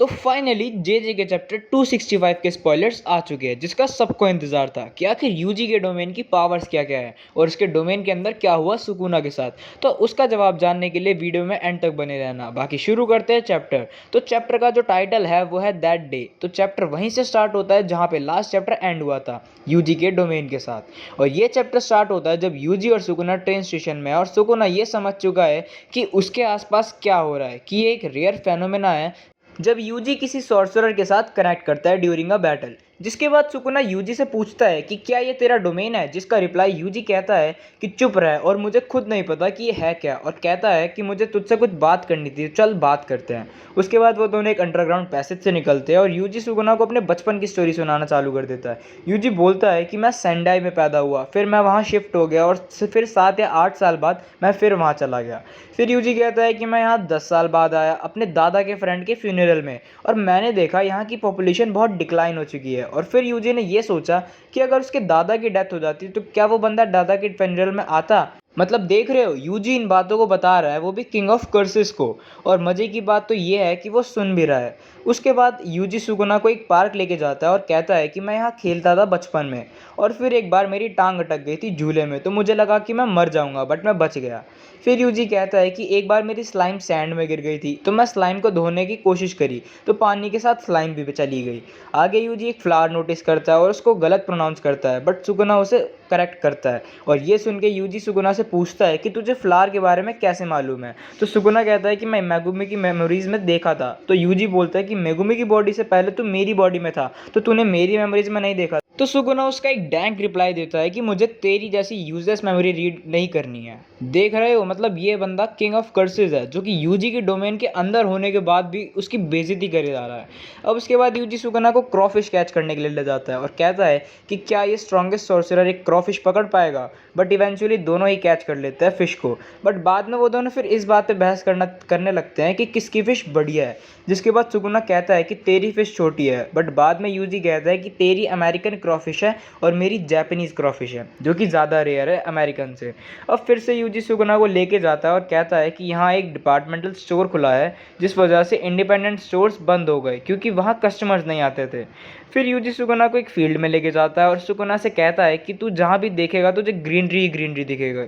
तो फाइनली जे के चैप्टर 265 के स्पॉयलर्स आ चुके हैं, जिसका सबको इंतजार था कि आखिर यूजी के डोमेन की पावर्स क्या क्या है और उसके डोमेन के अंदर क्या हुआ सुकुना के साथ। तो उसका जवाब जानने के लिए वीडियो में एंड तक बने रहना। बाकी शुरू करते हैं चैप्टर। तो चैप्टर का जो टाइटल है वो है दैट डे। तो चैप्टर वहीं से स्टार्ट होता है जहाँ पे लास्ट चैप्टर एंड हुआ था, यूजी के डोमेन के साथ। और ये चैप्टर स्टार्ट होता है जब यूजी और सुकुना ट्रेन स्टेशन में है और सुकुना ये समझ चुका है कि उसके आसपास क्या हो रहा है, कि ये एक रेयर फेनोमेना है जब यूजी किसी सॉर्सरर के साथ कनेक्ट करता है ड्यूरिंग अ बैटल। जिसके बाद सुकुना यूजी से पूछता है कि क्या ये तेरा डोमेन है, जिसका रिप्लाई यूजी कहता है कि चुप रहे और मुझे खुद नहीं पता कि ये है क्या, और कहता है कि मुझे तुझसे कुछ बात करनी थी, चल बात करते हैं। उसके बाद वो दोनों एक अंडरग्राउंड पैसेज से निकलते हैं और यूजी सुकुना को अपने बचपन की स्टोरी सुनाना चालू कर देता है। यूजी बोलता है कि मैं सेंडाई में पैदा हुआ, फिर मैं वहाँ शिफ्ट हो गया और फिर 7 या 8 साल बाद मैं फिर वहाँ चला गया। फिर यूजी कहता है कि मैं यहाँ 10 साल बाद आया अपने दादा के फ्रेंड के फ्यूनरल में, और मैंने देखा यहाँ की पॉपुलेशन बहुत डिक्लाइन हो चुकी है। और फिर यूजी ने ये सोचा कि अगर उसके दादा की डेथ हो जाती तो क्या वो बंदा दादा के फ्यूनरल में आता। मतलब देख रहे हो, यूजी इन बातों को बता रहा है, वो भी किंग ऑफ कर्सेस को। और मजे की बात तो ये है कि वो सुन भी रहा है। उसके बाद यूजी सुकुना को एक पार्क लेके जाता है और कहता है कि मैं यहाँ खेलता था बचपन में, और फिर एक बार मेरी टांग अटक गई थी झूले में, तो मुझे लगा कि मैं मर जाऊंगा, बट मैं बच गया। फिर यूजी कहता है कि एक बार मेरी स्लाइम सैंड में गिर गई थी, तो मैं स्लाइम को धोने की कोशिश करी, तो पानी के साथ स्लाइम भी चली गई। आगे यूजी एक फ्लावर नोटिस करता है और उसको गलत प्रोनाउंस करता है, बट सुकुना उसे करेक्ट करता है। और ये सुन के यूजी सुकुना से पूछता है कि तुझे फ्लावर के बारे में कैसे मालूम है। तो सुकुना कहता है कि मैं मेगुमी की मेमोरीज में देखा था। तो यूजी बोलता है कि मेगुमी की बॉडी से पहले तू मेरी बॉडी में था, तो तूने मेरी मेमोरीज में नहीं देखा। तो सुकुना उसका एक डैंक रिप्लाई देता है कि मुझे तेरी जैसी यूजलेस मेमोरी रीड नहीं करनी है। देख रहे हो, मतलब ये बंदा किंग ऑफ कर्सेस है, जो कि यूजी के डोमेन के अंदर होने के बाद भी उसकी बेइज्जती करे जा रहा है। अब उसके बाद यूजी सुकुना को क्रॉफिश कैच करने के लिए ले जाता है और कहता है कि क्या ये स्ट्रॉन्गेस्ट सॉर्सरर एक क्रॉफिश पकड़ पाएगा। बट इवेंचुअली दोनों ही कैच कर लेते हैं फिश को। बट बाद में वो दोनों फिर इस बात पे बहस करने लगते हैं कि किसकी फिश बढ़िया है। जिसके बाद सुकुना कहता है कि तेरी फिश छोटी है, बट बाद में यूजी कहता है कि तेरी अमेरिकन क्रॉफिश है और मेरी जापानीज क्रॉफिश है, जो कि ज़्यादा रेयर है अमेरिकन से। अब फिर से यूजी सुकुना को लेके जाता है और कहता है कि यहाँ एक डिपार्टमेंटल स्टोर खुला है, जिस वजह से इंडिपेंडेंट स्टोर्स बंद हो गए क्योंकि वहाँ कस्टमर्स नहीं आते थे। फिर यूजी सुकुना को एक फील्ड में लेके जाता है और सुकुना से कहता है कि तू जहाँ भी देखेगा तुझे ग्रीनरी ही ग्रीनरी दिखेगा।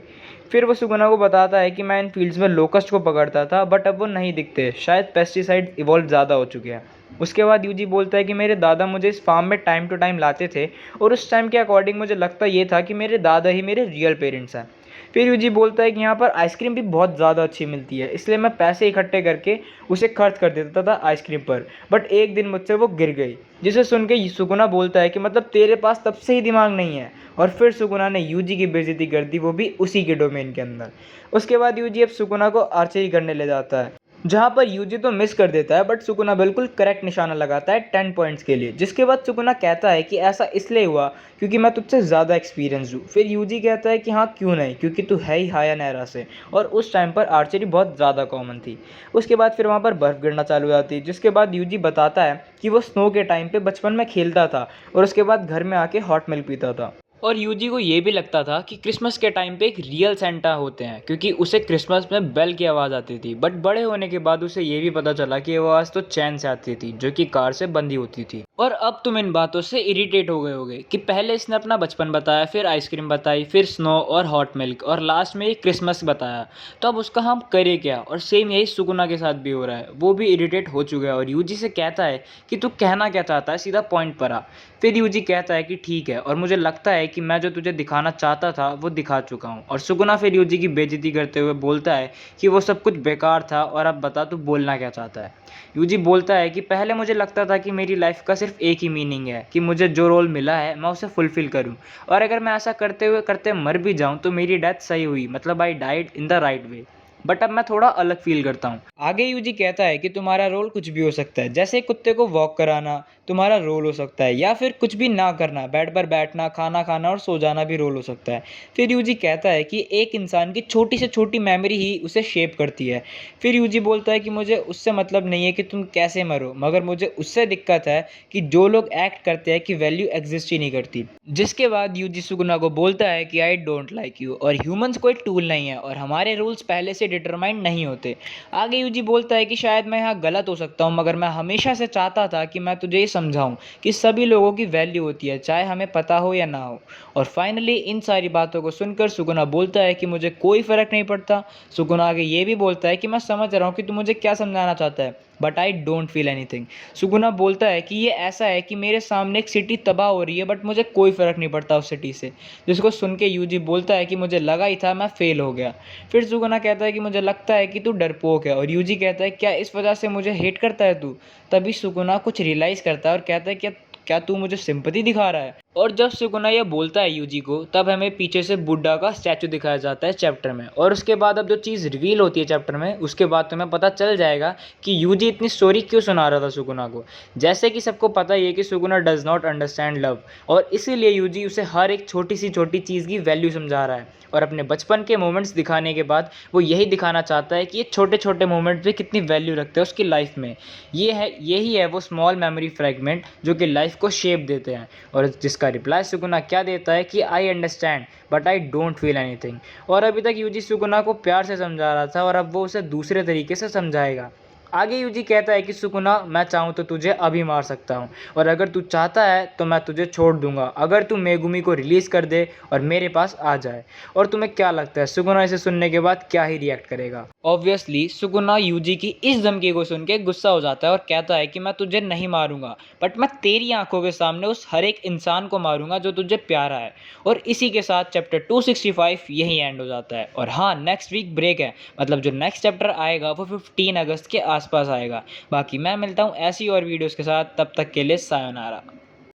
फिर वो सुकुना को बताता है कि मैं इन फील्ड्स में लोकस्ट को पकड़ता था, बट अब वो नहीं दिखते, शायद पेस्टिसाइड इवॉल्व ज़्यादा हो चुके हैं। उसके बाद यूजी बोलता है कि मेरे दादा मुझे इस फार्म में टाइम टू टाइम लाते थे, और उस टाइम के अकॉर्डिंग मुझे लगता ये था कि मेरे दादा ही मेरे रियल पेरेंट्स हैं। फिर यूजी बोलता है कि यहाँ पर आइसक्रीम भी बहुत ज़्यादा अच्छी मिलती है, इसलिए मैं पैसे इकट्ठे करके उसे खर्च कर देता था आइसक्रीम पर, बट एक दिन मुझसे वो गिर गई। जिसे सुन के सुकुना बोलता है कि मतलब तेरे पास तब से ही दिमाग नहीं है। और फिर सुकुना ने यूजी की बेइज्जती कर दी, वो भी उसी के डोमेन के अंदर। उसके बाद यूजी अब सुकुना को आर्चरी करने ले जाता है, जहाँ पर यूजी तो मिस कर देता है, बट सुकुना बिल्कुल करेक्ट निशाना लगाता है 10 पॉइंट्स के लिए। जिसके बाद सुकुना कहता है कि ऐसा इसलिए हुआ क्योंकि मैं तुझसे ज़्यादा एक्सपीरियंस हूँ। फिर यूजी कहता है कि हाँ क्यों नहीं, क्योंकि तू है ही हाया नहरा से, और उस टाइम पर आर्चरी बहुत ज़्यादा कॉमन थी। उसके बाद फिर वहाँ पर बर्फ़ गिरना चालू हो जाती है। जिसके बाद यूजी बताता है कि वो स्नो के टाइम पे बचपन में खेलता था और उसके बाद घर में आके हॉट मिल्क पीता था। और यूजी को ये भी लगता था कि क्रिसमस के टाइम पे एक रियल सेंटा होते हैं, क्योंकि उसे क्रिसमस में बेल की आवाज़ आती थी। बट बड़े होने के बाद उसे ये भी पता चला कि वो आवाज़ तो चैन से आती थी, जो कि कार से बंधी होती थी। और अब तुम इन बातों से इरिटेट हो गए होगे कि पहले इसने अपना बचपन बताया, फिर आइसक्रीम बताई, फिर स्नो और हॉट मिल्क, और लास्ट में ये क्रिसमस बताया। तो अब उसका हम करें क्या। और सेम यही सुकुना के साथ भी हो रहा है, वो भी इरिटेट हो चुका है और यूजी से कहता है कि तू कहना क्या चाहता है, सीधा पॉइंट पर आ। फिर यूजी कहता है कि ठीक है, और मुझे लगता है कि मैं जो तुझे दिखाना चाहता था वो दिखा चुका हूँ। और सुकुना फिर यूजी की बेइज्जती करते हुए बोलता है कि वो सब कुछ बेकार था, और अब बता तू बोलना क्या चाहता है। यूजी बोलता है कि पहले मुझे लगता था कि मेरी लाइफ का सिर्फ एक ही मीनिंग है कि मुझे जो रोल मिला है मैं उसे फुलफिल करूं, और अगर मैं ऐसा करते हुए करते मर भी जाऊं तो मेरी डेथ सही हुई, मतलब आई died in the right way. But अब मैं थोड़ा अलग फील करता हूँ। आगे यूजी कहता है कि तुम्हारा रोल कुछ भी हो सकता है, जैसे कुत्ते को वॉक कराना, तुम्हारा रोल हो सकता है, या फिर कुछ भी ना करना, बेड पर बैठना, खाना खाना और सो जाना भी रोल हो सकता है। फिर यूजी कहता है कि एक इंसान की छोटी से छोटी मेमोरी ही उसे शेप करती है। फिर यूजी बोलता है कि मुझे उससे मतलब नहीं है कि तुम कैसे मरो, मगर मुझे उससे दिक्कत है कि जो लोग एक्ट करते हैं कि वैल्यू एग्जिस्ट ही नहीं करती। जिसके बाद यूजी सुगुना को बोलता है कि आई डोंट लाइक यू, और ह्यूमंस कोई टूल नहीं है और हमारे रूल्स पहले से डिटरमाइंड नहीं होते। आगे यूजी बोलता है कि शायद मैं यहाँ गलत हो सकता हूँ, मगर मैं हमेशा से चाहता था कि मैं तुझे ये समझाऊँ कि सभी लोगों की वैल्यू होती है, चाहे हमें पता हो या ना हो। और फाइनली इन सारी बातों को सुनकर सुगुना बोलता है कि मुझे कोई फ़र्क नहीं पड़ता। सुगुना आगे ये भी बोलता है कि मैं समझ रहा हूँ कि तू मुझे क्या समझाना चाहता है, but I don't feel anything. Suguna बोलता है कि ये ऐसा है कि मेरे सामने एक सिटी तबाह हो रही है, बट मुझे कोई फ़र्क नहीं पड़ता उस सिटी से। जिसको सुन के यूजी बोलता है कि मुझे लगा ही था, मैं फ़ेल हो गया। फिर सुगुना कहता है कि मुझे लगता है कि तू डरपोक है, और यूजी कहता है क्या इस वजह से मुझे हेट करता है तू। तभी सुगुना कुछ रियलाइज़ करता है और कहता है क्या क्या तू मुझे सिंपैथी दिखा रहा है। और जब सुगुना ये बोलता है यूजी को, तब हमें पीछे से बुड्ढा का स्टैचू दिखाया जाता है चैप्टर में। और उसके बाद अब जो चीज़ रिवील होती है चैप्टर में, उसके बाद तुम्हें पता चल जाएगा कि यूजी इतनी स्टोरी क्यों सुना रहा था सुगुना को। जैसे कि सबको पता ही है कि Suguna does not understand love, और इसीलिए यूजी उसे हर एक छोटी सी छोटी चीज़ की वैल्यू समझा रहा है। और अपने बचपन के मोमेंट्स दिखाने के बाद वो यही दिखाना चाहता है कि ये छोटे छोटे मोमेंट्स भी कितनी वैल्यू रखते हैं उसकी लाइफ में। यही है वो स्मॉल मेमोरी फ्रेगमेंट जो कि लाइफ को शेप देते हैं। और जिसका रिप्लाई सुगुना क्या देता है कि I understand but I don't feel anything. और अभी तक यूजी सुगुना को प्यार से समझा रहा था, और अब वो उसे दूसरे तरीके से समझाएगा। आगे यूजी कहता है कि सुगुना, मैं चाहूँ तो तुझे अभी मार सकता हूँ, और अगर तू चाहता है तो मैं तुझे छोड़ दूंगा, अगर तू मेगुमी को रिलीज़ कर दे और मेरे पास आ जाए। और तुम्हें क्या लगता है सुगुना इसे सुनने के बाद क्या ही रिएक्ट करेगा? ऑब्वियसली सुगुना यूजी की इस धमकी को सुन के गुस्सा हो जाता है और कहता है कि मैं तुझे नहीं मारूंगा, बट मैं तेरी आंखों के सामने उस हर एक इंसान को मारूंगा जो तुझे प्यारा है। और इसी के साथ चैप्टर 265 यही एंड हो जाता है। और हाँ, नेक्स्ट वीक ब्रेक है, मतलब जो नेक्स्ट चैप्टर आएगा वो 15 अगस्त के आसपास आएगा। बाकी मैं मिलता हूँ ऐसी और वीडियोस के साथ, तब तक के लिए सायोनारा।